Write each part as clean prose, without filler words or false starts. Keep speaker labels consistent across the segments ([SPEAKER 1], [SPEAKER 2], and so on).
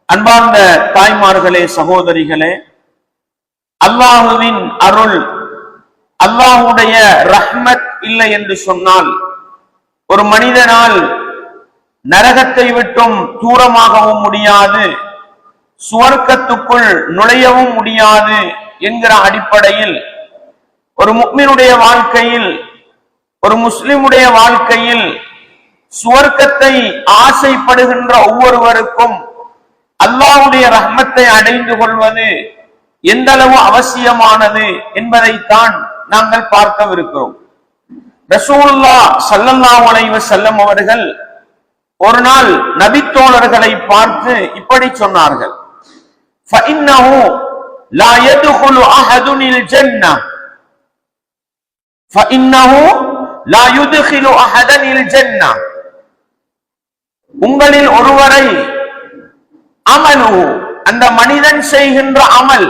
[SPEAKER 1] அன்பார்ந்த தாய்மார்களே, சகோதரிகளே, அல்லாஹுவின் அருள், அல்லாஹுடைய ரஹ்மத் இல்லை என்று சொன்னால் ஒரு மனிதனால் நரகத்தை விட்டும் தூரமாகவும் முடியாது, சுவர்க்கத்துக்குள் நுழையவும் முடியாது என்கிற அடிப்படையில் ஒரு முஃமினுடைய வாழ்க்கையில், ஒரு முஸ்லிமுடைய வாழ்க்கையில் சுவர்க்கத்தை ஆசைப்படுகின்ற ஒவ்வொருவருக்கும் அல்லாஹ்வுடைய ரஹ்மத்தை அடைந்து கொள்வது எந்த அளவு அவசியமானது என்பதைத்தான் நாங்கள் பார்க்கவிருக்கிறோம். ரசூலுல்லாஹ் ஸல்லல்லாஹு அலைஹி வஸல்லம் அவர்கள் ஒரு நாள் நபித்தோழர்களை பார்த்து இப்படி சொன்னார்கள்: ஃபஇன்னஹு லா யதுகுலு அஹதுனில் ஜன்னah ஃபஇன்னஹு லா யுத்கிலு அஹதனில் ஜன்னah. உங்களில் ஒருவரை அமலு, அந்த மனிதன் செய்கின்ற அமல்,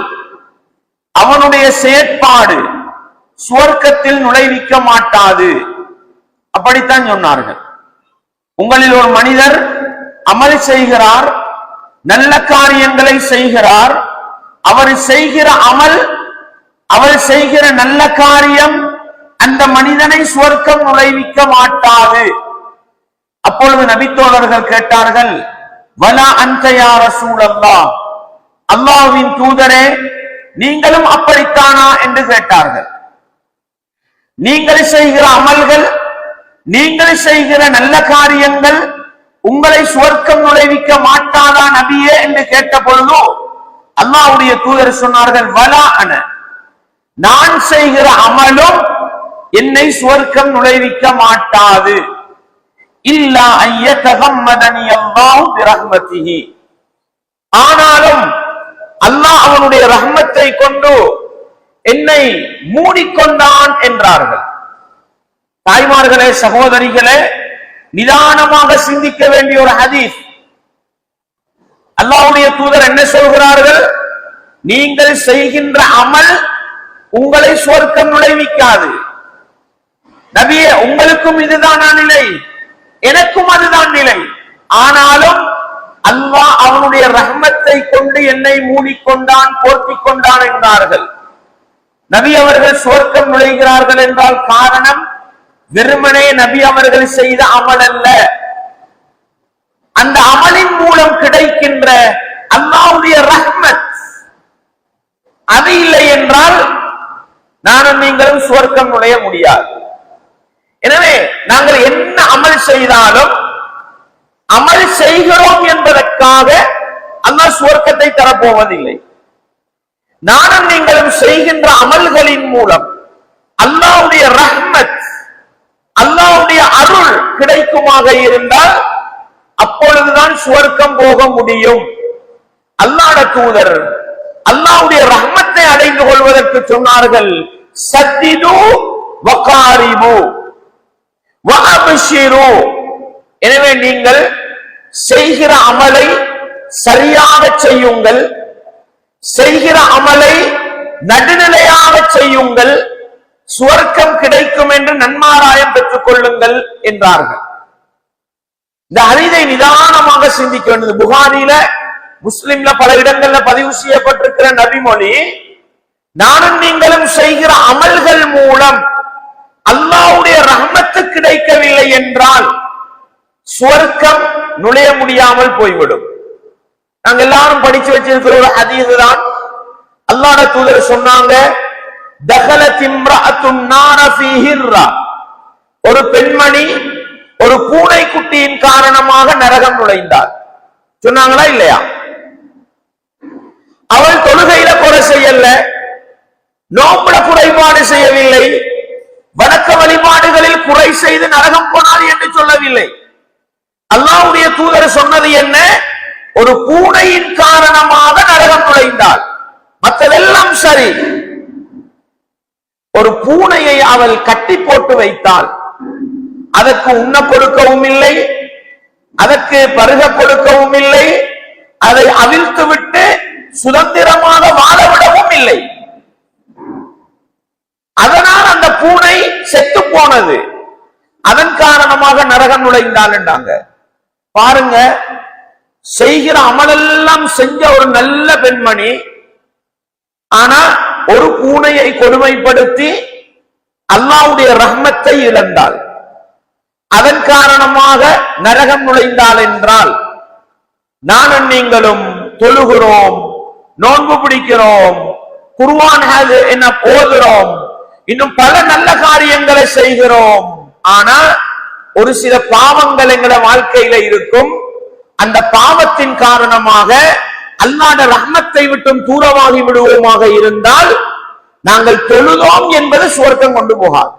[SPEAKER 1] அவனுடைய செயற்பாடு சுவர்க்கத்தில் நுழைவிக்க மாட்டாது. அப்படித்தான் சொன்னார்கள். உங்களில் ஒரு மனிதர் அமல் செய்கிறார், நல்ல காரியங்களை செய்கிறார், அவர் செய்கிற அமல், அவர் செய்கிற நல்ல காரியம் அந்த மனிதனை சுவர்க்கம் நுழைவிக்க மாட்டாது. அப்பொழுது நபித்தோழர்கள் கேட்டார்கள்: வலா அன்த யா ரசூலல்லாஹ், அல்லாஹ்வின் தூதரே, நீங்களும் அப்படித்தானா என்று கேட்டார்கள். நீங்கள் செய்கிற அமல்கள், நீங்கள் செய்கிற நல்ல காரியங்கள் உங்களை சுவர்க்கம் நுழைவிக்க மாட்டாதா நபியே என்று கேட்ட பொழுது அல்லாஹ்வுடைய தூதர் சொன்னார்கள்: வலா அன, நான் செய்கிற அமலும் என்னை சுவர்க்கம் நுழைவிக்க மாட்டாது. இல்லா ஐயதகம்மதனி அல்லாஹு பிரஹ்மதிஹி, ஆனாலும் அல்லாஹ் அவனுடைய ரஹ்மத்தை கொண்டு என்னை மூடிக்கொண்டான் என்றார்கள். தாய்மார்களே, சகோதரிகளே, நிதானமாக சிந்திக்க வேண்டிய ஒரு ஹதீஸ். அல்லாஹ்வுடைய தூதர் என்ன சொல்கிறார்கள்? நீங்கள் செய்கின்ற அமல் உங்களை சுவர்க்கம் நுழைவிக்காது. நபியே, உங்களுக்கும் இதுதானா நிலை, எனக்கும் அதுதான் நிலை. ஆனாலும் அல்லாஹ் அவனுடைய ரஹ்மத்தை கொண்டு என்னை மூடிக்கொண்டான், போர்த்திக் கொண்டான் என்றார்கள். நபி அவர்கள் சுவர்க்கம் நுழைகிறார்கள் என்றால் காரணம் வெறுமனே நபி அவர்கள் செய்த அமல் அல்ல, அந்த அமலின் மூலம் கிடைக்கின்ற அல்லாஹ்வுடைய ரஹ்மத். அது இல்லை என்றால் நானும் நீங்களும் சுவர்க்கம் நுழைய முடியாது. எனவே நாங்கள் என்ன அமல் செய்தாலும் அமல் செய்கிறோம் என்பதற்காக அல்லாஹ் சுவர்க்கத்தை தரப்போவதில்லை. நானும் நீங்களும் செய்கின்ற அமல்களின் மூலம் அல்லாஹ்வுடைய ரஹ்மத், அல்லாஹ்வுடைய அருள் கிடைக்குமாக இருந்தால் அப்பொழுதுதான் சுவர்க்கம் போக முடியும். அல்லாஹ்வுடைய தூதர் அல்லாஹ்வுடைய ரஹ்மத்தை அடைந்து கொள்வதற்கு சொன்னார்கள்: சத்திது வகாரிபு வஅப்ஷிரு. எனவே நீங்கள் செய்கிற அமலை சரியாக செய்யுங்கள், செய்கிற அமலை நடுநிலையாக செய்யுங்கள், சுவர்க்கம் கிடைக்கும் என்று நன்மாராயம் பெற்றுக் கொள்ளுங்கள் என்றார்கள். இந்த ஹதீஸை நிதானமாக சிந்திக்க வேண்டியது. புகாரில, முஸ்லிம்ல பல இடங்கள்ல பதிவு செய்யப்பட்டிருக்கிற நபிமொழி, நானும் நீங்களும் செய்கிற அமல்கள் மூலம் அல்லாஹ்வுடைய ரஹ்மத்து கிடைக்கவில்லை என்றால் சுவர்க்கம் நுழைய முடியாமல் போய்விடும். நாங்க எல்லாரும் படிச்சு வச்சிருக்கிற ஒரு ஹதீஸ் தான். அல்லாஹ்வுடைய தூதர் சொன்னாங்க: தகலத் இம்ரஅத்துன் நார ஃபீ ஹிர்ரா, ஒரு பெண்மணி ஒரு பூனை குட்டியின் காரணமாக நரகம் நுழைந்தாள். சொன்னாங்களா இல்லையா? அவள் தொழுகையில குறை செய்யல, நோம்புல குறைபாடு செய்யவில்லை, வணக்க வழிபாடுகளில் குறை செய்து நரகம் போனார் என்று சொல்லவில்லை. அல்லாஹ்வுடைய தூதர் சொன்னது என்ன? ஒரு பூனையின் காரணமாக நரகம் நுழைந்தாள், மற்றதெல்லாம் சரி. ஒரு பூனையை அவள் கட்டி போட்டு வைத்தாள், அதற்கு உண்ண கொடுக்கவும் இல்லை, அதற்கு பருக கொடுக்கவும் இல்லை, அதை அவிழ்த்து விட்டு சுதந்திரமாக வாழவிடவும் இல்லை. அதனால் அந்த பூனை செத்து போனது, அதன் காரணமாக நரகம் நுழைந்தாள் என்றாங்க. பாருங்க, செய்கிற அமலெல்லாம் செஞ்ச ஒரு நல்ல பெண்மணி, ஆனா ஒரு பூனையை கொடுமைப்படுத்தி அல்லாஹ்வுடைய ரஹ்மத்தை இழந்தாள். அதன் காரணமாக நரகம் நுழைந்தாள் என்றால், நானும் நீங்களும் தொழுகிறோம், நோன்பு பிடிக்கிறோம், குர்ஆன் என்ன ஓதுறோம், இன்னும் பல நல்ல காரியங்களை செய்கிறோம். ஆனா ஒரு சில பாவங்கள் எங்களை வாழ்க்கையில இருக்கும். அந்த பாவத்தின் காரணமாக அல்லாஹ்வுடைய ரஹ்மத்தை விட்டும் தூரமாகி விடுவோமாக இருந்தால், நாங்கள் தொழுதோம் என்பது சுவர்க்கம் கொண்டு போகாது,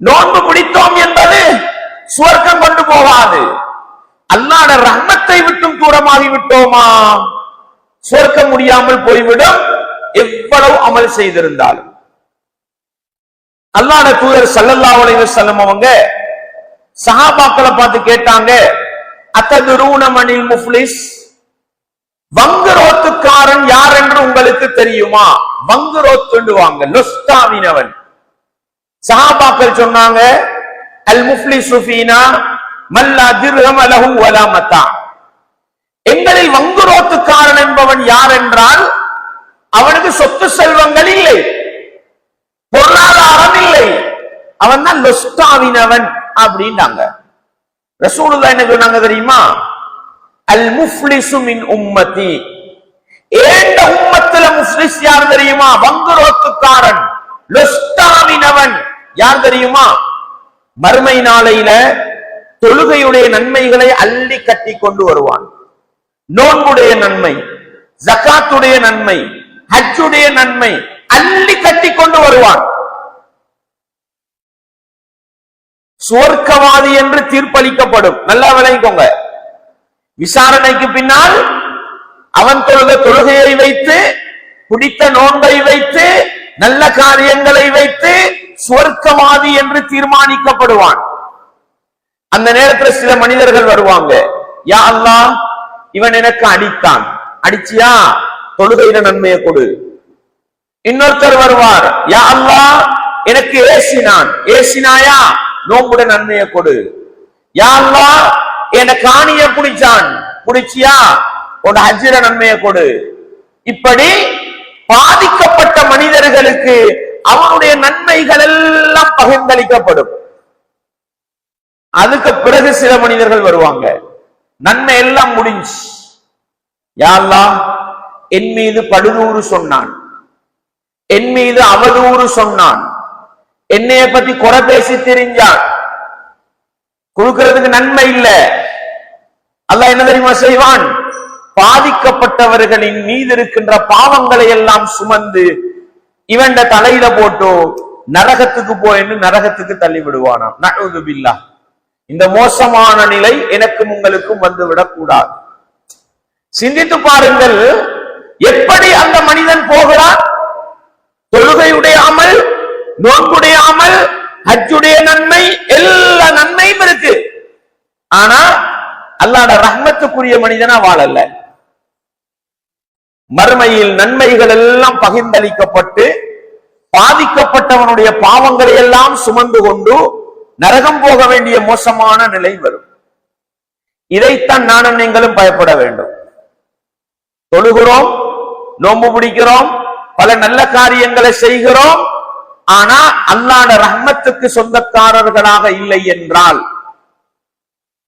[SPEAKER 1] நோன்பு பிடித்தோம் என்பது சுவர்க்கம் கொண்டு போகாது. அல்லாஹ்வுடைய ரஹ்மத்தை விட்டும் தூரமாகி விட்டோமா, சுவர்க்கம் முடியாமல் போய்விடும், எவ்வளவு அமல் செய்திருந்தாலும். அல்லாஹ்வுடைய தூதர் ஸல்லல்லாஹு அலைஹி வஸல்லம் அவங்க சஹாபாக்களை பார்த்து கேட்டாங்க, அத்ததுரூன மனில் முஃப்லிஸ், வங்குரோத்துக்காரன் யார் என்று உங்களுக்கு தெரியுமா? வங்குரோத்துவாங்க, லொஸ்டாவினவன். சஹாபாக்கள் சொன்னாங்க, அல் முஃப்லிஸு ஃபீனா மல்லா திர்ஹம் லஹு வலா மத்தா. எங்களில் வங்குரோத்துக்காரன் என்பவன் யார் என்றால், அவனுக்கு சொத்து செல்வங்கள் இல்லை, பொருளாதாரம் இல்லை, அவன் தான் லொஸ்டாவினவன் அப்படின்னாங்க. ரசூலுல்லாஹ் என்ன சொன்னாங்க தெரியுமா? அல் முஃப்லிஸு மின் உம்மத்தி, ஏண்ட உம்மத்துல முஃப்லிஸ் யார் தெரியுமா? வங்குரோத்துக்காரன், லொஸ்டாவினவன் யார் தெரியுமா? மறுமை நாளையில தொழுகையுடைய நன்மைகளை அள்ளி கட்டி கொண்டு வருவான், நோன்புடைய நன்மை, ஜகாத்துடைய நன்மை, ஹஜ்ஜுடைய நன்மை அள்ளி கட்டி கொண்டு வருவான். சுவர்க்கவாதி என்று தீர்ப்பளிக்கப்படும். நல்லா விளங்கிக்கோங்க. விசாரணைக்கு பின்னால் அவன் தொழுகையை வைத்து, பிடித்த நோன்பை வைத்து, நல்ல காரியங்களை வைத்து சுவர்க்கவாதி என்று தீர்மானிக்கப்படுவான். அந்த நேரத்தில் சில மனிதர்கள் வருவாங்க, யா அல்லாஹ், இவன் எனக்கு அடித்தான், அடிச்சியா, தொழுகையில நன்மையை கொடு. இன்னொருத்தர் வருவார், யா அல்லாஹ், எனக்கு ஏசினான், ஏசினாயா, நோம்புட நன்மையை கொடு. யா அல்லாஹ், என காணிய புடிச்சான், புடிச்சியா, உன் ஹஜ்ஜிர நன்மையை கொடு. இப்படி பாதிக்கப்பட்ட மனிதர்களுக்கு அவனுடைய நன்மைகள் எல்லாம் பகிர்ந்தளிக்கப்படும். அதுக்கு பிறகு சில மனிதர்கள் வருவாங்க, நன்மை எல்லாம் முடிஞ்சு, யா அல்லாஹ், என் மீது படுதூறு சொன்னான், என் மீது அவதூறு சொன்னான், என்னைய பத்தி குறை பேசி தெரிஞ்சான், கொடுக்கிறதுக்கு நன்மை இல்ல. அல்லாஹ் என்ன தெரியுமா செய்வான்? பாதிக்கப்பட்டவர்களின் மீது இருக்கின்ற பாவங்களை எல்லாம் சுமந்து இவன் தலையில போட்டு நரகத்துக்கு போயின்னு நரகத்துக்கு தள்ளி விடுவானாம். நஅூது பில்லாஹ். இந்த மோசமான நிலை எனக்கும் உங்களுக்கும் வந்துவிடக் கூடாது. சிந்தித்து பாருங்கள், எப்படி அந்த மனிதன் போகிறான்? தொழுகையுடைய அமல், நோன்புடைய அமல், ஹஜ்ஜுடைய நன்மை, எல்லா நன்மையும் இருக்கு. ஆனா அல்லாஹ்வுடைய ரஹ்மத்துக்குரிய மனிதனா வாழல. மறுமையில் நன்மைகள் எல்லாம் பகிர்ந்தளிக்கப்பட்டு பாதிக்கப்பட்டவனுடைய பாவங்களை எல்லாம் சுமந்து கொண்டு நரகம் போக வேண்டிய மோசமான நிலை வரும். இதைத்தான் நானும் நீங்களும் பயப்பட வேண்டும். தொழுகிறோம், நோன்பு பிடிக்கிறோம், பல நல்ல காரியங்களை செய்கிறோம், ஆனா அல்லாஹ்வுடைய ரஹ்மத்துக்கு சொந்தக்காரர்களாக இல்லை என்றால்,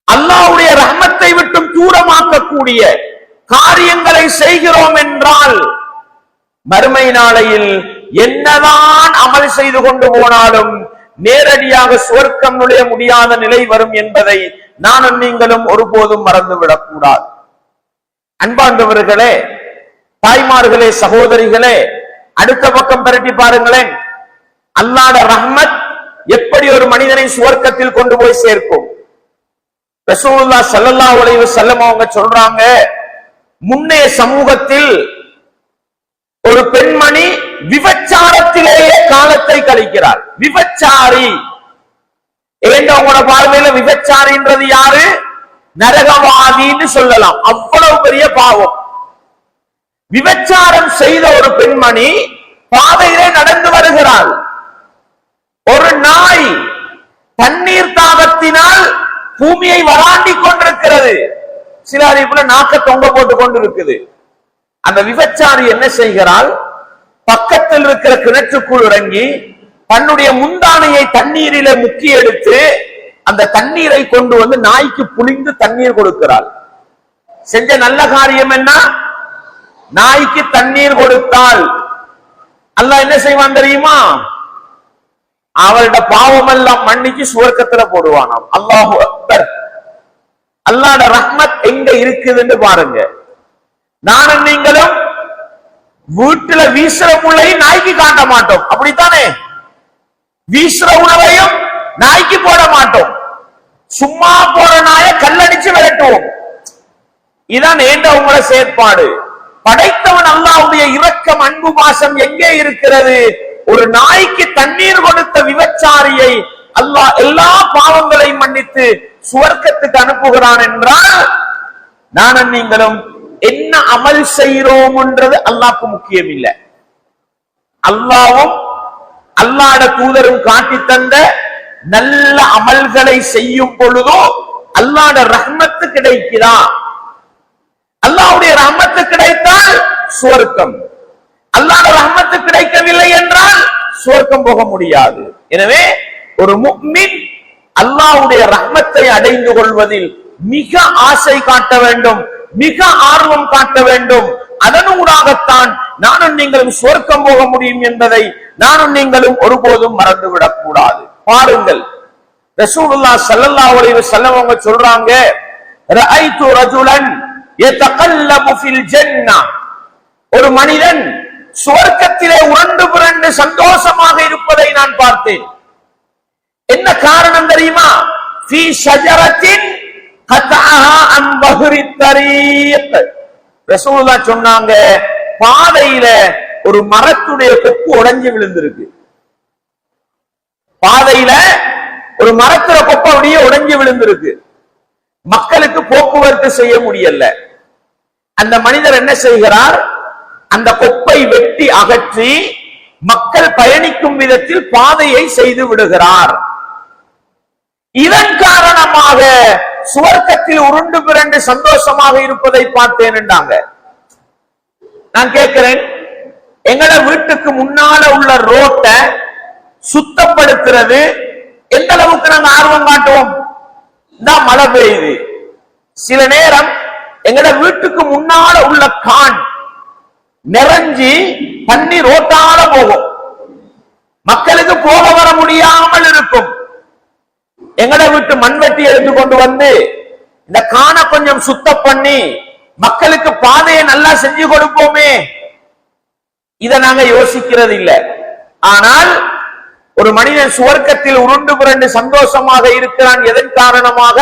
[SPEAKER 1] அல்லாஹ்வுடைய ரஹ்மத்தை விட்டும் தூரமாக்கக்கூடிய காரியங்களை செய்கிறோம் என்றால், மறுமை நாளையில் என்னதான் அமல் செய்து கொண்டு போனாலும் நேரடியாக சுவர்க்கம் நுழைய முடியாத நிலை வரும் என்பதை நானும் நீங்களும் ஒருபோதும் மறந்துவிடக் கூடாது. அன்பாண்டவர்களே, தாய்மார்களே, சகோதரிகளே, அடுத்த பக்கம் பிரட்டி பாருங்களேன். அல்லாஹ்வுடைய ரஹ்மத் எப்படி ஒரு மனிதனை சுவர்க்கத்தில் கொண்டு போய் சேர்க்கும். ரசூலுல்லாஹ் ஸல்லல்லாஹு அலைஹி வஸல்லம் அவங்க சொல்றாங்க, முன்னைய சமூகத்தில் ஒரு பெண்மணி விபச்சாரத்திலேயே காலத்தை கழிக்கிறார். விபச்சாரி உங்களோட பார்வையில விபச்சாரின்றது யாரு? நரகவாதின்னு சொல்லலாம். அவ்வளவு பெரிய பாவம். விபச்சாரம் செய்த ஒரு பெண்மணி பாதையிலே நடந்து வருகிறாள். ஒரு நாய் தண்ணீர் தாகத்தினால் பூமியை வராண்டி கொண்டிருக்கிறது. சில அறிவுல நாக்க தொங்க போட்டு கொண்டு இருக்குது. அந்த விபச்சாரி என்ன செய்கிறாள், பக்கத்தில் இருக்கிற கிணற்றுக்குள் இறங்கி தன்னுடைய முந்தானையை தண்ணீரில முக்கி எடுத்து அந்த தண்ணீரை கொண்டு வந்து நாய்க்கு புளிந்து தண்ணீர் கொடுக்கிறாள். செஞ்ச நல்ல காரியம் என்ன, நாய்க்கு தண்ணீர் கொடுத்தால் அல்லாஹ் என்ன செய்வான் தெரியுமா, அவளோட பாவம் எல்லாம் மன்னிச்சு சுவர்க்கத்துல போடுவானாம். அல்லாஹு அக்பர். அல்லாஹ்வுடைய ரஹ்மத் எங்க இருக்குதுன்னு பாருங்க. நானும் நீங்களும் வீட்டுல வீசுற முள்ளையை நாய்க்கு காட்ட மாட்டோம், அப்படித்தானே? வீசுற உணவையும் நாய்க்கு போட மாட்டோம். சும்மா போற நாயை கல்லடிச்சு விரட்டுவோம். இதான் ஏண்ட உங்கள செயற்பாடு. படைத்தவன் அல்லாஹ்வுடைய இரக்கம் அன்பு பாசம் எங்கே இருக்கிறது? ஒரு நாய்க்கு தண்ணீர் கொடுத்த விபச்சாரியை அல்லாஹ் எல்லா பாவங்களையும் மன்னித்து சுவர்க்கத்துக்கு அனுப்புகிறான் என்றால் நானும் நீங்களும் என்ன அமல் செய்கிறோம் என்றது அல்லாஹ்க்கு முக்கியம் இல்லை. அல்லாஹ்வும் அல்லாஹ்வுடைய தூதரும் காட்டி தந்த நல்ல அமல்களை செய்யும் பொழுதோ அல்லாஹ்வுடைய ரஹ்மத்து கிடைக்குதா? அல்லாஹ்வுடைய ரஹ்மத்து கிடைத்தால் சுவர்க்கம், அல்லாஹ்வுடைய ரஹ்மத்து கிடைக்கவில்லை என்றால் சுவர்க்கம் போக முடியாது. எனவே ஒரு முஃமின் அல்லாஹ்வுடைய ரஹ்மத்தை அடைந்து கொள்வதில் மிக ஆசை காட்ட வேண்டும், மிக ஆர்வம் காட்ட வேண்டும். அதனூடாகத்தான் நானும் நீங்களும் சுவர்க்கம் போக முடியும் என்பதை நானும் நீங்களும் ஒருபோதும் மறந்துவிடக் கூடாது. பாருங்கள், ரசூலுல்லாஹ் ஸல்லல்லாஹு அலைஹி வஸல்லம் அவங்க சொல்றாங்க, ரஅய்து ரஜுலன் யதகல்லபு ஃபில் ஜன்னah, ஒரு மனிதன் சுவர்க்கத்திலே உருண்டு புரண்டு சந்தோஷமாக இருப்பதை நான் பார்த்தேன். என்ன காரணம் தெரியுமா? ஃபீ ஷஜரத்தின் கதஅஹா அன் பஹ்ரி தரீக். ரசூலுல்லாஹ் சொன்னாங்க, பாதையில ஒரு மரத்துடைய கொப்பு உடைஞ்சு விழுந்திருக்கு. பாதையில ஒரு மரத்துல கொப்பு அப்படியே உடைஞ்சு விழுந்திருக்கு. மக்களுக்கு போக்குவரத்து செய்ய முடியல. அந்த மனிதர் என்ன செய்கிறார், அந்த கொப்பை வெட்டி அகற்றி மக்கள் பயணிக்கும் விதத்தில் பாதையை செய்து விடுகிறார். இதன் காரணமாக சுவர்க்கத்தில் உருண்டு பிறண்டு சந்தோஷமாக இருப்பதை பார்த்தேன் என்றாங்க. நான் கேட்கிறேன், எங்கட வீட்டுக்கு முன்னால உள்ள ரோட்டை சுத்தப்படுத்துறது எந்த அளவுக்கு நாங்க ஆர்வம் காட்டுவோம்? தான் மழை பெய்யுது, சில நேரம் எங்கட வீட்டுக்கு முன்னால உள்ள கான் நிறைஞ்சி தண்ணி ரோட்டால போகும், மக்களுக்கு போக வர முடியாமல் இருக்கும். எங்கட வீட்டு மண்வெட்டி எடுத்து கொண்டு வந்து இந்த கானை கொஞ்சம் சுத்தம் பண்ணி மக்களுக்கு பாதையை நல்லா செஞ்சு கொடுப்போமே, இதை நாங்க யோசிக்கிறது இல்லை. ஆனால் ஒரு மனிதன் சுவர்க்கத்தில் உருண்டு புரண்டு சந்தோஷமாக இருக்கிறான். எதன் காரணமாக?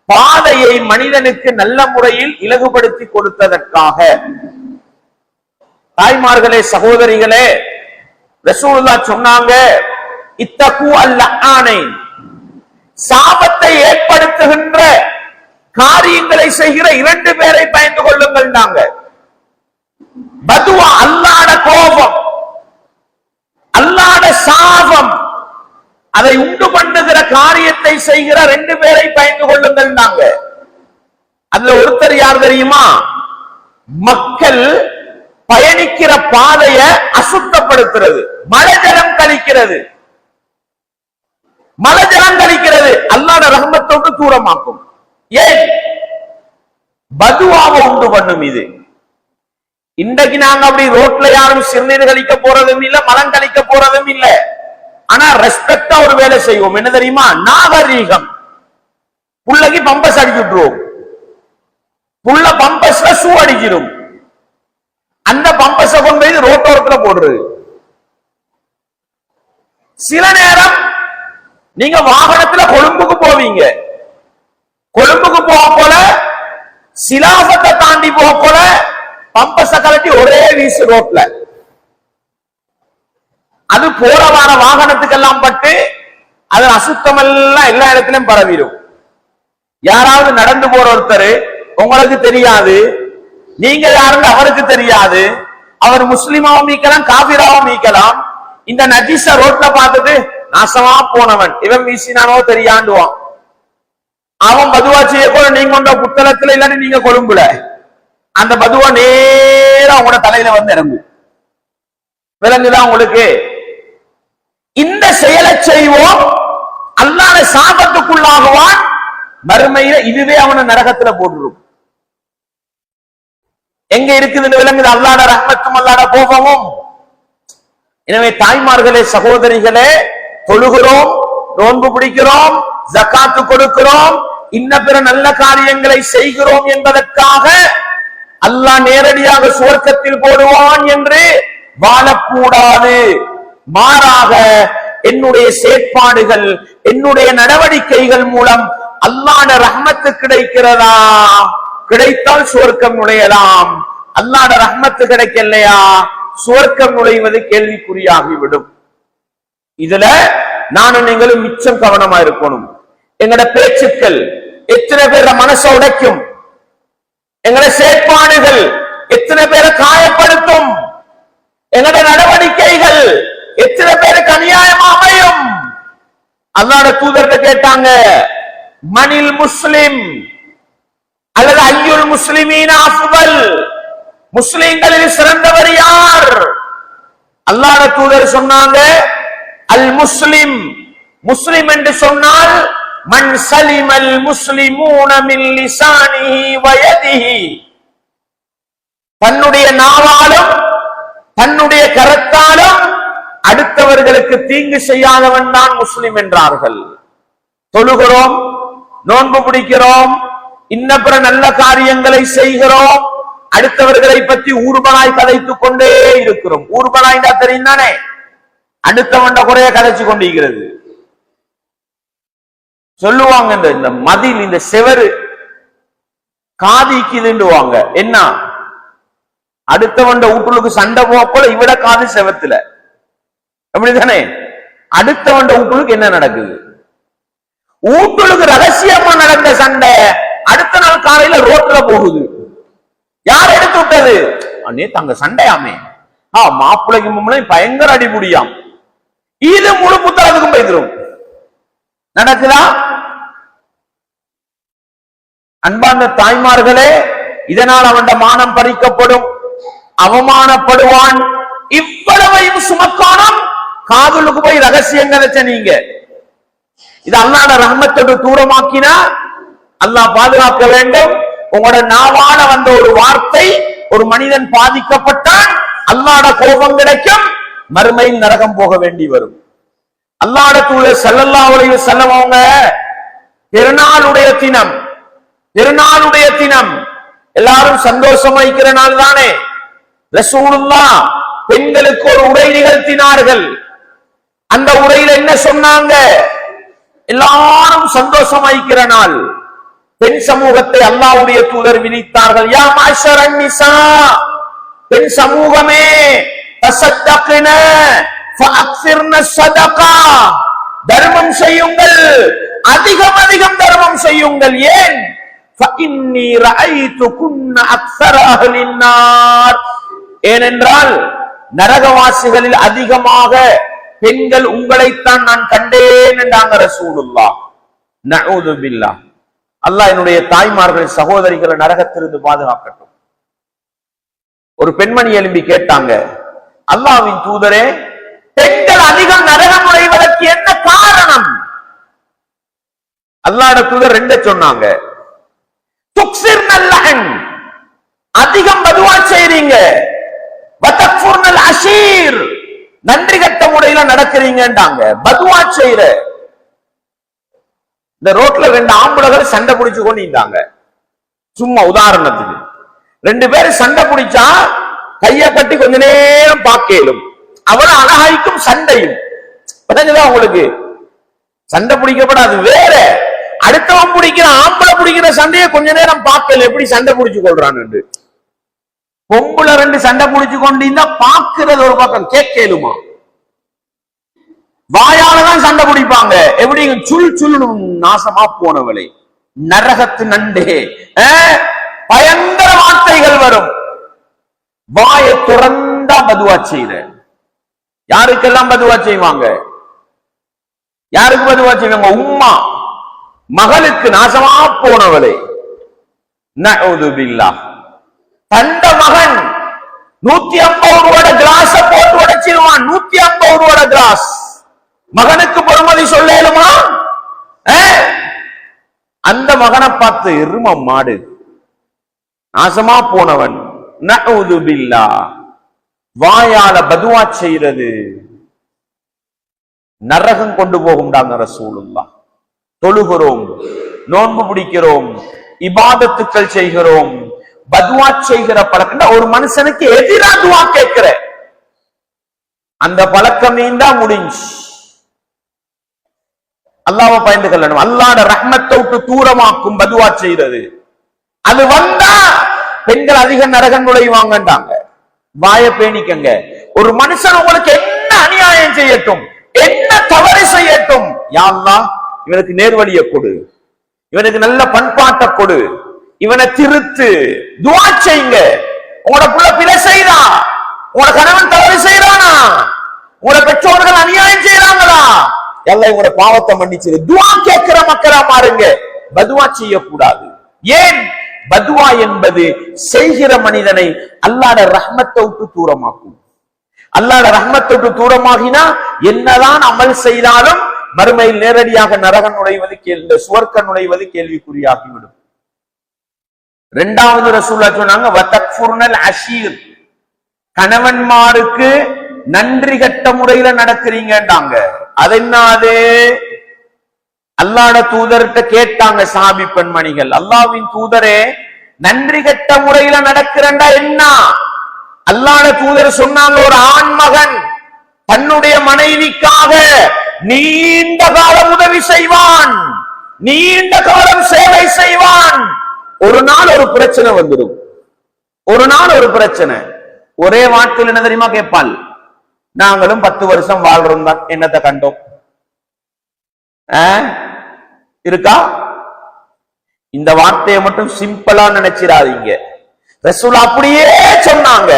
[SPEAKER 1] பாதையை மனிதனுக்கு நல்ல முறையில் இலகுபடுத்தி கொடுத்ததற்காக. தாய்மார்களே, சகோதரிகளே, ரசூலுல்லாஹ் சொன்னாங்க, இத்தகு அல்லஆனை, சாபத்தை ஏற்படுத்துகின்ற காரியங்களை செய்கிற இரண்டு பேரை பயந்து கொள்ளுங்கள். நாங்க பதுவா, அல்லாஹ்வுடைய கோபம், அல்லாஹ்வுடைய சாபம், அதை உண்டு பண்ணுகிற காரியத்தை செய்கிற ரெண்டு பேரை பயந்து கொள்ளுங்கள். நாங்க அதுல ஒருத்தர் யார் தெரியுமா? மக்கள் பயணிக்கிற பாதையை அசுத்தப்படுத்துறது, மழை ஜலம் கழிக்கிறது. மழை ஜலம் கழிக்கிறது அல்லாஹ்வுடைய ரஹ்மத்தோடு தூரமாக்கும். ஏன்? பதுவாவை உண்டு பண்ணும். இது இன்றைக்கு நாங்க அப்படி ரோட்ல யாரும் சிறுநீர் கழிக்க போறதும் இல்ல, மலம் கழிக்க போறதும் இல்ல. ஆனா ரெஸ்பெக்டா ஒரு வேலை செய்வோம். என்ன தெரியுமா? நாகரீகம். புள்ளைக்கு பம்பஸ் அடிச்சுட்டுருவோம், புள்ள பம்பஸ்ல ஷூ அடிச்சிடும், அந்த பம்பஸ கொண்டு போய் ரோட்டோரத்துல போடுறது. சில நேரம் நீங்க வாகனத்துல கொழும்புக்கு போவீங்க, கொழும்புக்கு போக போல சிலாபத்தை தாண்டி போக போல பம்பஸ கலட்டி ஒரே வீசு ரோட்ல. அது போற வார வாகனத்துக்கெல்லாம் பட்டு அது அசுத்தம் எல்லாம் எல்லா இடத்திலும் பரவிடும். யாராவது நடந்து போற ஒருத்தர் உங்களுக்கு தெரியாது, நீங்க யாருன்னு அவருக்கு தெரியாது, அவர் முஸ்லிமாவும் மீக்கலாம் காபிராவும் மீக்கலாம். இந்த நஜீஸ ரோட்ல பார்த்துட்டு நாசமா போனவன் இவன் வீசினானோ தெரியாண்டுவான். அவன் பதுவா செய்ய கூட நீங்க கொண்ட புத்தகத்துல இல்லாட்டி நீங்க கொழும்புல அந்த பதுவா நேரா உங்களோட தலையில வந்து இறங்கும். விளங்குதான் உங்களுக்கு? இந்த செயலை செய்வோம், அல்லாஹ் சாபத்துக்குள்ளாகுவான், மறுமையில இதுவே அவனை நரகத்துல போட்டுரும். எங்க இருக்குதுன்னு விளங்குது? அல்லாஹ்ட ரஹ்மத்தும் அல்லாஹ்ட கோபமும். எனவே தாய்மார்களே, சகோதரிகளே, தொழுகிறோம், நோன்பு பிடிக்கிறோம், ஜகாத்து கொடுக்கிறோம், இன்ன பிற நல்ல காரியங்களை செய்கிறோம் என்பதற்காக அல்லாஹ் நேரடியாக சுவர்க்கத்தில் போடுவான் என்று வாழக்கூடாது. மாறாக என்னுடைய செயற்பாடுகள், என்னுடைய நடவடிக்கைகள் மூலம் அல்லாஹ்ட ரஹ்மத்து கிடைக்கிறதா? கிடைத்தால் சுவர்க்கம் நுழையலாம். அல்லாஹ்ட ரஹ்மத்து கிடைக்கலையா, சுவர்க்கம் நுழைவது கேள்விக்குறியாகிவிடும். இதுல நானும் நீங்களும் மிச்சம் கவனமா இருக்கணும். எங்கட பேச்சுக்கள் எத்தனை பேர மனசை உடைக்கும், எங்கட செயற்பாடுகள் எத்தனை பேரை காயப்படுத்தும், எங்கட நடவடிக்கைகள் எத்தனை பேருக்கு அநியாயமா அமையும். அல்லாஹ்ட தூதர்கிட்ட கேட்டாங்க, மனில் முஸ்லிம் அல்லது ஐயுல் முஸ்லிமீன அஃபல், முஸ்லிம்களில் சிறந்தவர் யார்? அல்லாஹ்ட தூதர் சொன்னாங்க, அல் முஸ்லிம், முஸ்லிம் என்று சொன்னால் மன் சலிமல் முஸ்லிமூன மின் லிசானிஹி வ யதிஹி, தன்னுடைய நாவாலும் தன்னுடைய கரத்தாலும் அடுத்தவர்களுக்கு தீங்கு செய்யாதவன் தான் முஸ்லிம் என்றார்கள். தொழுகிறோம், நோன்பு பிடிக்கிறோம், இன்னபிற நல்ல காரியங்களை செய்கிறோம், அடுத்தவர்களை பற்றி ஊர்வலாய் கதைத்துக் கொண்டே இருக்கிறோம். ஊர்வலாய் தெரியும் தானே, அடுத்தவண்ட குறைய கதைச்சு கொண்டிருக்கிறது. சொல்லுவாங்க, இந்த மதில், இந்த செவரு காதிக்குதுண்டுவாங்க. என்ன, அடுத்தவண்ட வீட்டுக்கு சண்டை போல இவிட காது செவத்துல, அப்படித்தானே? அடுத்தவண்ட வீட்டுக்கு என்ன நடக்குது? வீட்டுக்கு ரகசியமா நடந்த சண்டை அடுத்த நாள் காலையில ரோட்ல போகுது. யார் எடுத்து விட்டது? அண்ணே தங்க சண்டையாமே, மாப்பிள்ளைக்கு மும்மையும் பயங்கர அடிபுடியாம். இது முழு புத்தகத்துக்கும் போய்த்திரும். நடக்குதா? அன்பார்ந்த தாய்மார்களே, இதனால் அவன் மானம் பறிக்கப்படும், அவமானப்படுவான். இவ்வளவையும் சுமக்கானம் காதுலுக்கு போய் ரகசியங்களை நீங்க இது அல்லாஹ்ட ரஹ்மத்தோடு தூரமாக்கினா அல்லாஹ் பாதுகாக்க வேண்டும். உங்களோட நாவால வந்த ஒரு வார்த்தை ஒரு மனிதன் பாதிக்கப்பட்டான், அல்லாஹ்ட கோபம் கிடைக்கும், மறுமையில் நரகம் போக வேண்டி வரும். அல்லாஹ்ட தூதர் ஸல்லல்லாஹு அலைஹி வஸல்லம் அவங்க பெருநாளுடைய தினம், பெருநாளுடைய தினம் எல்லாரும் சந்தோஷமா இருக்கிற நாள் தானே. ரசூலுல்லாஹ் பெண்களுக்கு ஒரு உரை நிகழ்த்தினார்கள். அந்த உரையில என்ன சொன்னாங்க? எல்லாரும் சந்தோஷமா இருக்கிற நாள். பெண் சமூகத்தை அல்லாஹ்வுடைய தூதர் விழித்தார்கள். யா மாஷரன் நிசா, பெண் சமூகமே, தஸத்தக்ன ஃபஅக்ஸிர்ன ஸதகா, தர்மம் செய்யுங்கள், அதிகம் அதிகம் தர்மம் செய்யுங்கள். ஏன்? ஃபஇன்னி ரஅய்துகுன்ன அக்ஸர அஹ்லின் நார், ஏனென்றால் நரகவாசிகளில் அதிகமாக பெண்கள் உங்களைத்தான் நான் கண்டேன் என்றாங்க ரசூலுல்லாஹ். நஊது பில்லாஹ். அல்லாஹ் என்னுடைய தாய்மார்கள் சகோதரிகளை நரகத்திலிருந்து பாதுகாக்கட்டும். ஒரு பெண்மணி எழும்பி கேட்டாங்க, அல்லாஹ்வின் தூதரே, பெண்கள் அதிகம் நரகம் நுழைவதற்கு என்ன காரணம்? அல்லாஹ்ட தூதர் ரெண்ட சொன்னாங்க. துக்ஸிர்னல் லஹன், அதிகம் பதுவா செய்றீங்க, வதக்ஃபுர்னல் அஷீர், நன்றி கட்ட முறையில நடக்கிறீங்கன்றாங்க. பதுவா செய்ற இந்த ரோட்ல ரெண்டு ஆம்பளைகள் சண்டை பிடிச்சு கொண்டு இருந்தாங்க. சும்மா உதாரணத்துக்கு, ரெண்டு பேரும் சண்டை பிடிச்சா கைய கட்டி கொஞ்ச நேரம் பார்க்கலும், அவ்வளவு அழகாய்க்கும் சண்டையும். உங்களுக்கு சண்டை பிடிக்கப்படாது வேற, அடுத்தவன் பிடிக்கிற ஆம்பளை பிடிக்கிற சண்டையை கொஞ்ச நேரம் பார்க்கல, எப்படி சண்டை பிடிச்சு கொள்றான்னு. பொம்பளை ரெண்டு சண்டை பிடிச்சு கொண்டிருந்தா பார்க்கிறது ஒரு பக்கம், கேட்கலுமா? வாயாலதான் சண்டை பிடிப்பாங்க. எப்படி? சுல் சுல் நாசமா போனவளை, நரகத்து நண்டே, பயங்கர வார்த்தைகள் வரும். வாயை துறந்தா பதுவா செய்யற. யாருக்கெல்லாம் பதுவா செய்வாங்க? யாருக்கு பதுவா செய்வாங்க? உம்மா, மகளுக்கு நாசமா போனவளே, நஊது பில்லாஹ். தந்த மகன் 150 ரூபாய் கிளாஸ் போட்டு உடைச்சிருவான். 150 ரூபாய் கிளாஸ் மகனுக்கு பொறுமதி சொல்லேலுமா? அந்த மகனை பார்த்து எரும மாடு நாசமா போனவன், நஊது பில்லாஹ். வாயால பதுவா செய்யறது நரகம் கொண்டு போகும்டாங்க ரசூலுல்லாஹ். தொழுகிறோம், நோன்பு பிடிக்கிறோம், இபாதத்துக்கள் செய்கிறோம், பதுவா செய்கிற பழக்கம் ஒரு மனுஷனுக்கு எதிராக துவா கேட்கிற அந்த பழக்கம் தான் முடிஞ்சு. அல்லாஹ்வை பயந்து கொள்ளணும். அல்லாஹ்ட ரஹ்மத்தை விட்டு தூரமாக்கும் பதுவா செய்யறது. அது வந்தா பெண்கள் அதிக நரகம் நுழைவாங்கன்றாங்க. வாய பேணிக்கங்க. ஒரு மனுஷன் உங்களுக்கு என்ன அநியாயம் செய்யட்டும், என்ன தவறு செய்யட்டும், யா அல்லாஹ் இவனுக்கு நேர்வழியை கொடு, இவனுக்கு நல்ல பண்பாட்டை கொடு, இவனை திருத்து, துஆ செய்யுங்க. உங்களோட புள்ள பிழை செய்தா, உங்களோட கணவன் தவறு செய்யறானா, உங்களோட பெற்றோர்கள் அநியாயம் செய்யறாங்களா, எல்லாம் உங்களோட பாவத்தை மன்னிச்சிரு. துஆ கேட்கிற மக்களா மாறுங்க. பதுவா செய்யக்கூடாது. ஏன்? பதுவா என்பது செய்கிற மனிதனை அல்லாஹ்ட ரஹ்மத்தை விட்டு தூரமாக்கும். அல்லாஹ்ட ரஹ்மத்தை விட்டு தூரமாகினா என்னதான் அமல் செய்தாலும் மறுமையில் நேரடியாக நரகம் நுழைவது, சுவர்க்க நுழைவது கேள்விக்குறியாகிவிடும். இரண்டாவது ரசூலுல்லாஹ் சொன்னாங்க, வதக்ஃபுர்னல் அஷீர். கணவன்மாருக்கு நன்றி கட்ட முறையில நடக்கிறீங்கன்றாங்க. அது என்னது? அல்லாஹ்ட தூதர்கிட்ட கேட்டாங்க சஹாபி பெண்மணிகள், அல்லாஹ்வின் தூதரே நன்றி கட்ட முறையில நடக்கிறண்டா என்ன? அல்லாஹ்ட தூதர் சொன்னாங்க, ஒரு ஆண் மகன் தன்னுடைய மனைவிக்காக நீண்ட காலம் உதவி செய்வான், நீண்ட காலம் சேவை செய்வான். ஒரு நாள் ஒரு பிரச்சனை வந்துடும். ஒரு நாள் ஒரு பிரச்சனை. ஒரே வார்த்தையில் என்ன தெரியுமா கேட்பாள்? நாங்களும் 10 வருஷம் வாழ்றோம் தான், என்னத்தை கண்டோம் இருக்கா? இந்த வார்த்தையை மட்டும் சிம்பிளா நினைச்சிடாதீங்க. ரசூல் அப்படியே சொன்னாங்க.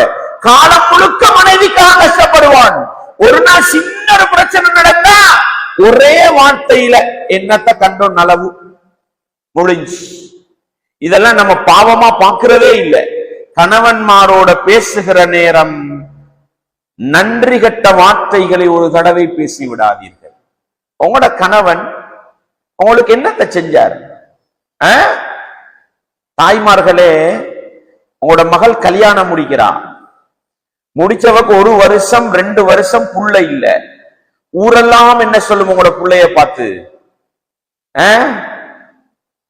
[SPEAKER 1] காலம் முழுக்க மனைவிக்காக கஷ்டப்படுவான். ஒரு நாள் சின்ன ஒரு பிரச்சனை நடந்தா ஒரே வார்த்தையில என்னத்தை கண்டோம், நலவு முடிஞ்சு. இதெல்லாம் நம்ம பாவமா பார்க்கிறதே இல்லை. கணவன்மாரோட பேசுகிற நேரம் நன்றி கட்ட வார்த்தைகளை ஒரு தடவை பேசி விடாதீர்கள். உங்களோட கணவன் உங்களுக்கு என்னத்தை செஞ்சார்? தாய்மார்களே, உங்களோட மகள் கல்யாணம் முடிக்கிறா, முடிச்சவக்கு 1 வருஷம் 2 வருஷம் புள்ள இல்ல. ஊரெல்லாம் என்ன சொல்லும் உங்களோட புள்ளைய பார்த்து?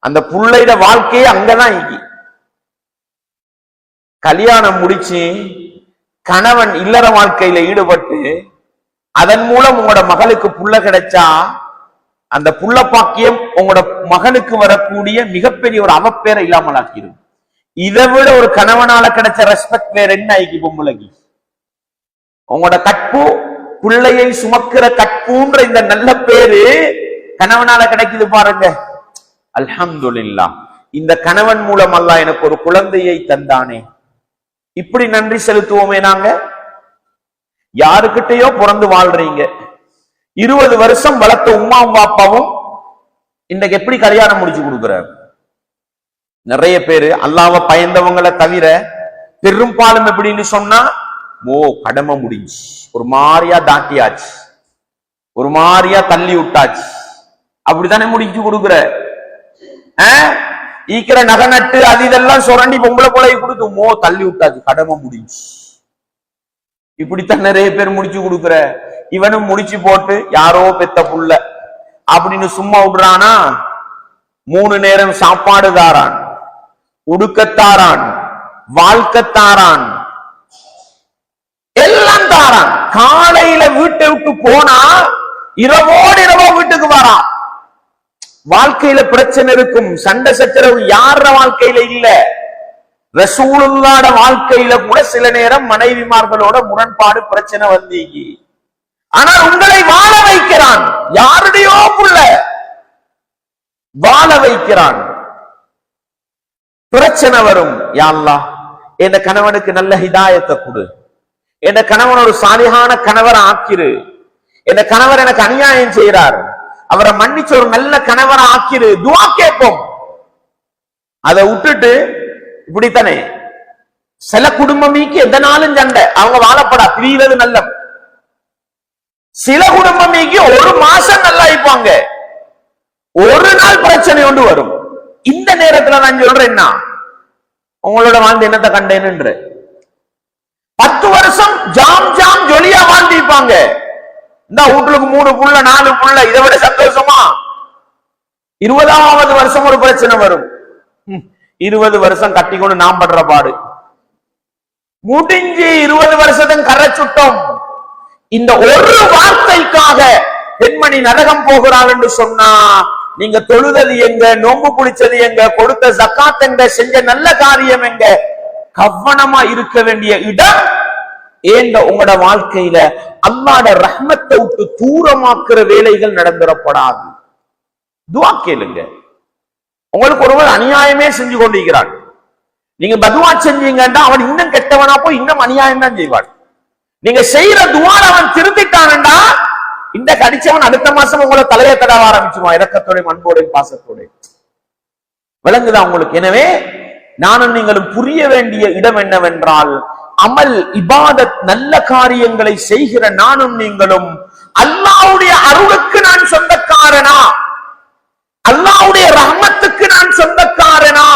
[SPEAKER 1] அந்த புள்ளையோட வாழ்க்கையே அங்கதான் இங்கி. கல்யாணம் முடிச்சு கணவன் இல்லற வாழ்க்கையில ஈடுபட்டு அதன் மூலம் உங்களோட மகளுக்கு புள்ள கிடைச்சா அந்த புள்ள பாக்கியம் உங்களோட மகனுக்கு வரக்கூடிய மிகப்பெரிய ஒரு அவப்பேரை இல்லாமல் ஆக்கிடும். இதை விட ஒரு கணவனால கிடைச்ச ரெஸ்பெக்ட் வேற என்ன ஆகி பொம்பளைக்கு? உங்களோட கற்பு, பிள்ளையை சுமக்கிற கற்புன்ற இந்த நல்ல பேரு கணவனால கிடைக்குது பாருங்க. அல்ஹம்துலில்லாஹ், இந்த கணவன் மூலம் அல்லாஹ் எனக்கு ஒரு குழந்தையை தந்தானே, இப்படி நன்றி செலுத்துவோமே. நாங்க யாருக்கிட்டையோ பிறந்து வாழ்றீங்க, 20 வருஷம் வளர்த்த உமாவும் பாப்பாவும் இன்னைக்கு எப்படி கல்யாணம் முடிச்சு கொடுக்குறாரு? நிறைய பேரு அல்லாஹ்வை பயந்தவங்களை தவிர பெரும்பாலும் எப்படின்னு சொன்னா, கடமை முடிஞ்சு ஒரு மாதிரியா தாட்டியாச்சு, ஒரு மாதிரியா தள்ளி விட்டாச்சு, அப்படித்தானே முடிச்சு கொடுக்குற. ஈக்கிற நகை நட்டு அது இதெல்லாம் சுரண்டி பொம்பளை கொலையை கொடுத்து தள்ளி விட்டாச்சு, கடமை முடிஞ்சு. இப்படித்தான் நிறைய பேர் முடிச்சு கொடுக்குற. இவனும் முடிச்சு போட்டு யாரோ பெத்த புள்ள அப்படின்னு சும்மா விடுறானா? 3 நேரம் சாப்பாடு தாரான், உடுக்கத்தாரான், வாழ்க்கத்தாரான், எல்லாம் தாரான். காலையில வீட்டை விட்டு போனா இரவோடு இரவோ வீட்டுக்கு வரான். வாழ்க்கையில பிரச்சனை இருக்கும், சண்டை சச்சரவு யார வாழ்க்கையில இல்ல. ரசூலுல்லாஹ்ட வாழ்க்கையில கூட சில நேரம் மனைவிமார்களோட முரண்பாடு பிரச்சனை வந்தீங்க. ஆனால் உங்களை வாழ வைக்கிறான். யாருடையோ புள்ள வாழ வைக்கிறான். பிரச்சனை வரும், யா அல்லாஹ் என் கணவனுக்கு நல்ல ஹிதாயத்தை கொடு, என் கணவன் ஒரு சாலிஹான கணவர் ஆக்கிரு, என் கணவர் எனக்கு அநியாயம் செய்கிறார், அவரை மன்னிச்சு ஒரு நல்ல கணவரை ஆக்கிரு, துவா கேட்போம். அதை விட்டுட்டு இப்படித்தானே சில குடும்பமிக்கு எதனாலும் சண்டை, அவங்க வாழப்படா பிரிவது நல்ல. சில குடும்பமிக்கு ஒரு மாசம் நல்லா இருப்பாங்க, ஒரு நாள் பிரச்சனை ஒன்று வரும். இந்த நேரத்துல நான் சொல்றேன், என்ன உங்களோட வாழ்ந்து என்னத்தை கண்டேன்னு 10 வருஷம் ஜாம் ஜாம் ஜொலியா வாழ்ந்திருப்பாங்க. இந்த வீட்டுக்கு 3 புள்ள 4 புள்ள, இதை விட சந்தோஷமா? 20வது வருஷம் ஒரு பிரச்சனை வரும். 20 வருஷம் கட்டிக்கொண்டு நாம் படுற பாடு முடிஞ்சு 20 வருஷத்துக்கு கரை சுட்டோம். இந்த ஒரு வார்த்தைக்காக பெண்மணி நரகம் போகிறாள் என்று சொன்னா, நீங்க தொழுதது எங்க, நோம்பு குளிச்சது எங்க, கொடுத்த ஜக்காத் எங்க, செஞ்ச நல்ல காரியம் எங்க, கவனமா இருக்க வேண்டிய இடம் ஏங்க உங்களோட வாழ்க்கையில அல்லாஹ்வுடைய ரஹ்மத்தை விட்டு தூரமாக்குற வேலைகள் நடந்துடப்படாது. துஆ கேளுங்க. உங்களுக்கு ஒருவர் அநியாயமே செஞ்சு கொண்டிருக்கிறான், நீங்க பதுவா செஞ்சீங்கன்னா அவன் இன்னும் கெட்டவனா போய் இன்னும் அநியாயம் தான் செய்வான். நீங்க செய்யற துஆல அவன் திருத்திட்டான்டா, இந்த கடிச்சவன் அடுத்த மாசம் உங்களை தலையை தடவ ஆரம்பிச்சுவான், இரக்கத்தோட அன்போட பாசத்தோட. விளங்குதா உங்களுக்கு? எனவே நானும் நீங்களும் புரிய வேண்டிய இடம் என்னவென்றால், அமல் இபாதத் நல்ல காரியங்களை செய்கிற நானும் நீங்களும் அல்லாஹ்வுடைய அருளுக்கு நான் சொந்தக்காரனா, அல்லாஹ்வுடைய ரஹ்மத்துக்கு நான் சொந்தக்காரனா,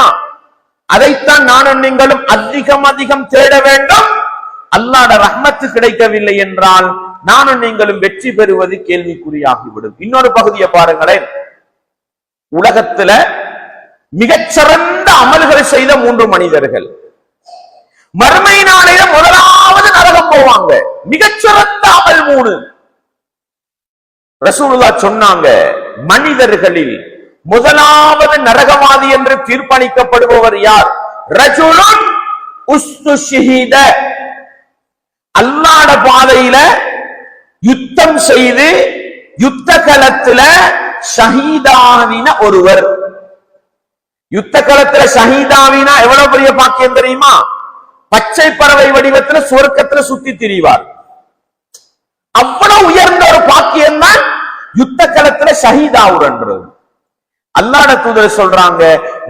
[SPEAKER 1] அதைத்தான் நானும் நீங்களும் அதிகம் அதிகம் தேட வேண்டும். அல்லாஹ்வுடைய ரஹ்மத்து கிடைக்கவில்லை என்றால் நானும் நீங்களும் வெற்றி பெறுவது கேள்விக்குறியாகிவிடும். இன்னொரு பகுதியை பாருங்களேன். உலகத்துல மிகச்சிறந்த அமல்களை செய்த 3 மனிதர்கள் மறுமை நாளையில முதலாவது நரகம் போவாங்க. மிகச்சிறந்த அமல் 3. ரசூலுல்லாஹ் சொன்னாங்க, மனிதர்களில் முதலாவது நரகவாதி என்று தீர்ப்பளிக்கப்படுபவர் யார்? ரஜுலுன் உஸ்துஷிஹித, அல்லாஹ்வுடைய பாதையில யுத்தம் செய்து யுத்த களத்துல ஷஹீதாவின ஒருவர். யுத்த களத்துல ஷஹீதாவினா எவ்வளவு பெரிய பாக்கியம் தெரியுமா? பச்சை பறவை வடிவத்துல சுவர்க்கத்துல சுத்தி திரிவார். அவ்வளவு உயர்ந்த ஒரு பாக்கியம் தான் யுத்த களத்துல ஷஹீதாவுன்றது. அல்லாஹ்வுடைய தூதர் சொல்றாங்க,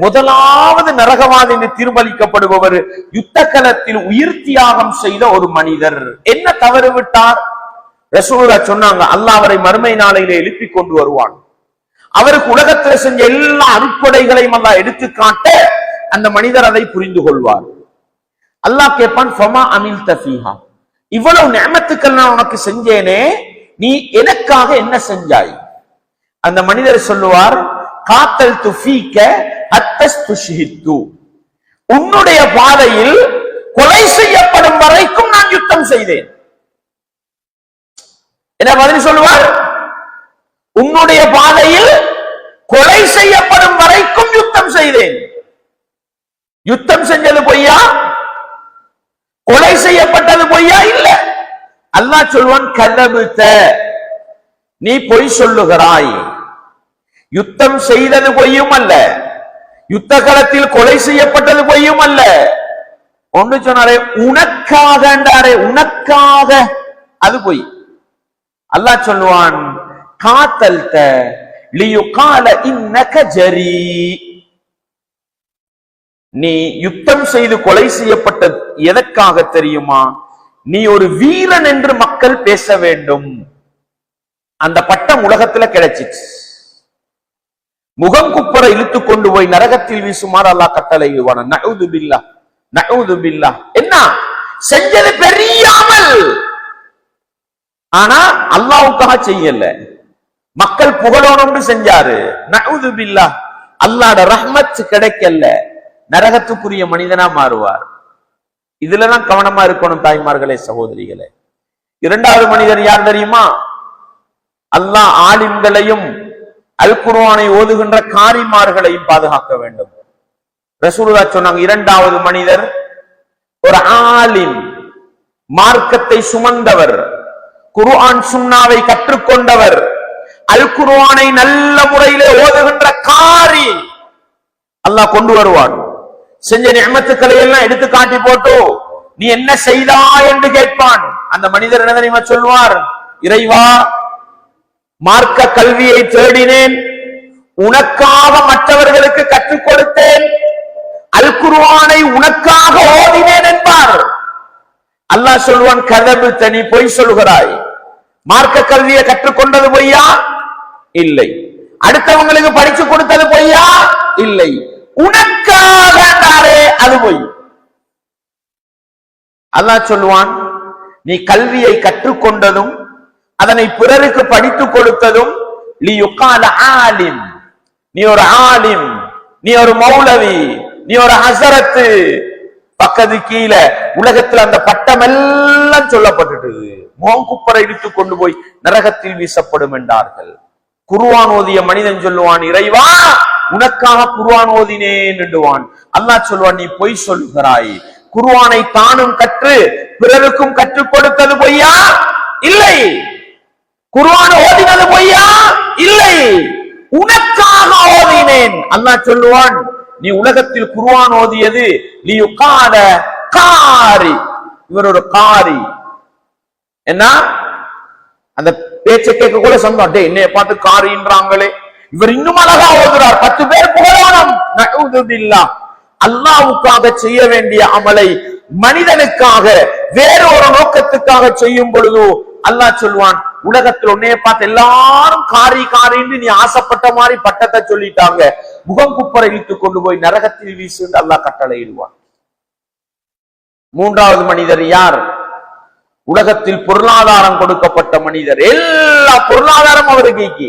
[SPEAKER 1] முதலாவது நரகவாதி என்று தீர்ப்பளிக்கப்படுபவர் யுத்த களத்தில் உயிர் தியாகம் செய்த ஒரு மனிதர். என்ன தவறு விட்டார்? ரசூலுல்லாஹ் சொன்னாங்க, அல்லாஹ் அவரை மறுமை நாளையிலே எழுப்பிக் கொண்டு வருவான். அவருக்கு உலகத்தில் செஞ்ச எல்லா அருட்கொடைகளையும் அல்லாஹ் எடுத்து காட்ட அந்த மனிதர் அதை புரிந்து கொள்வார். அல்லாஹ் கேட்பான், ஃபமா அமில்த ஃபீஹா, இவ்வளவு நிஅமத்துக்கள் நான் உனக்கு செஞ்சேனே, நீ எனக்காக என்ன செஞ்சாய்? அந்த மனிதர் சொல்லுவார், காத்தல்து ஃபீக அத்தஸ்துஷிஹித்து, உன்னுடைய பாதையில் கொலை செய்யப்படும் வரைக்கும் நான் யுத்தம் செய்தேன். என்ன பதில் சொல்லுவார்? உன்னுடைய பாதையில் கொலை செய்யப்படும் வரைக்கும் யுத்தம் செய்தேன். யுத்தம் செஞ்சது பொய்யா? கொலை செய்யப்பட்டது பொய்யா? இல்ல. அல்லாஹ் சொல்வான், கதபுத, நீ பொய் சொல்லுகிறாய். யுத்தம் செய்தது பொய்யும் அல்ல, யுத்த களத்தில் கொலை செய்யப்பட்டது பொய்யும் அல்ல. ஒன்று சொன்னாரே, உனக்காக, உனக்காக, அது பொய். அல்லாஹ் சொல்லுவான், காத்தல்த லியுகால இன்னக ஜரீ, நீ யுத்தம் செய்து கொலை செய்யப்பட்டது எதற்காக தெரியுமா? நீ ஒரு வீரன் என்று மக்கள் பேச வேண்டும். அந்த பட்டம் உலகத்துல கிடைச்சிச்சு. முகம் குப்புற இழுத்து கொண்டு போய் நரகத்தில் வீசுமாறு அல்லாஹ் கட்டளையிடுவான். நஊது பில்லாஹ், நஊது பில்லாஹ். என்ன செஞ்சது? பெரிய அமல். ஆனா அல்லாஹ்வுக்காக செய்யல, மக்கள் புகழோன்னு செஞ்சாரு. நஊது பில்லாஹ், அல்லாஹ்வுடைய ரஹ்மத் கிடைக்கல, நரகத்துக்குரிய மனிதனா மாறுவார். இதுலதான் கவனமா இருக்கணும் தாய்மார்களே, சகோதரிகளே. 2வது மனிதர் யார் தெரியுமா? அல்லாஹ் ஆலிம்களையும் அல் குர்ஆனை ஓதுகின்ற காரிமார்களையும் பாதுகாக்க வேண்டும். ரசூலுல்லாஹ் சொன்னாங்க, 2வது மனிதர் ஒரு ஆலிம், மார்க்கத்தை சுமந்தவர், குர்ஆன் சுன்னாவை கற்றுக்கொண்டவர், அல் குர்ஆனை நல்ல முறையிலே ஓதுகின்ற காரி அல்லாஹ் கொண்டு வருவான். செஞ்ச நிஅமத்துக்களை எல்லாம் எடுத்து காட்டி போட்டு நீ என்ன செய்தாய் என்று கேட்பான். அந்த மனிதர் என்ன தெரியுமா சொல்வார்? இறைவா, மார்க்க கல்வியை தேடினேன், உனக்காக மற்றவர்களுக்கு கற்றுக் கொடுத்தேன், அல் குர்ஆனை உனக்காக ஓதினேன் என்பார். அல்லாஹ் சொல்வான், கதபு தனி, பொய் சொல்கிறாய். மார்க்க கல்வியை கற்றுக்கொண்டது பொய்யா? இல்லை. அடுத்தவங்களுக்கு படிச்சு கொடுத்தது பொய்யா? இல்லை. உனக்காக அது பொய். அல்லாஹ் சொல்வான், நீ கல்வியை கற்றுக்கொண்டதும் அதனை பிறருக்கு படித்துக் கொடுத்ததும் லியுகால ஆலிம், நீ ஒரு ஆலிம், நீ ஒரு மௌலவி, நீ ஒரு ஹஸரத்து. பக்கத்து கீழே உலகத்தில் அந்த பட்டம் எல்லாம் சொல்லப்பட்டுட்டு மோங்குப்பரை இழுத்து கொண்டு போய் நரகத்தில் வீசப்படும் என்றார்கள். குர்ஆன் ஓதிய மனிதன் சொல்லுவான், இறைவா உனக்காக குர்ஆன் ஓதினேன் என்றுவான். அல்லாஹ் சொல்வான், நீ பொய் சொல்கிறாய். குர்ஆனை தானும் கற்று பிறருக்கும் கற்றுக் கொடுத்தது பொய்யா? இல்லை. குர்ஆன் ஓதினது பொய்யா? இல்லை. உனக்காக ஓதினேன். அல்லாஹ் சொல்லுவான், நீ உலகத்தில் குர்ஆன் ஓதியது லியுகால காரி, இவர் ஒரு காரி. என்ன அந்த பேச்சை கேட்க கூட சந்தோஷம், என்னைய பார்த்து காரின்றாங்களே, இவர் இன்னும் அழகா ஓதுறார், 10 பேர் புகழானம். நஊதுபில்லாஹ். அல்லாஹ்வுக்காக செய்ய வேண்டிய அமலை மனிதனுக்காக வேற ஒரு நோக்கத்துக்காக செய்யும் பொழுது அல்லாஹ் சொல்வான், உலகத்தில் உன்னைய பார்த்து எல்லாரும் காரி காரின்னு நீ ஆசைப்பட்ட மாதிரி பட்டத்தை சொல்லிட்டாங்க, முகம் குப்பரை இழுத்து கொண்டு போய் நரகத்தில் வீசு என்று அல்லாஹ் கட்டளையிடுவான். மூன்றாவது மனிதர் யார்? உலகத்தில் பொருளாதாரம் கொடுக்கப்பட்ட மனிதர். எல்லா பொருளாதாரம் அவருக்கு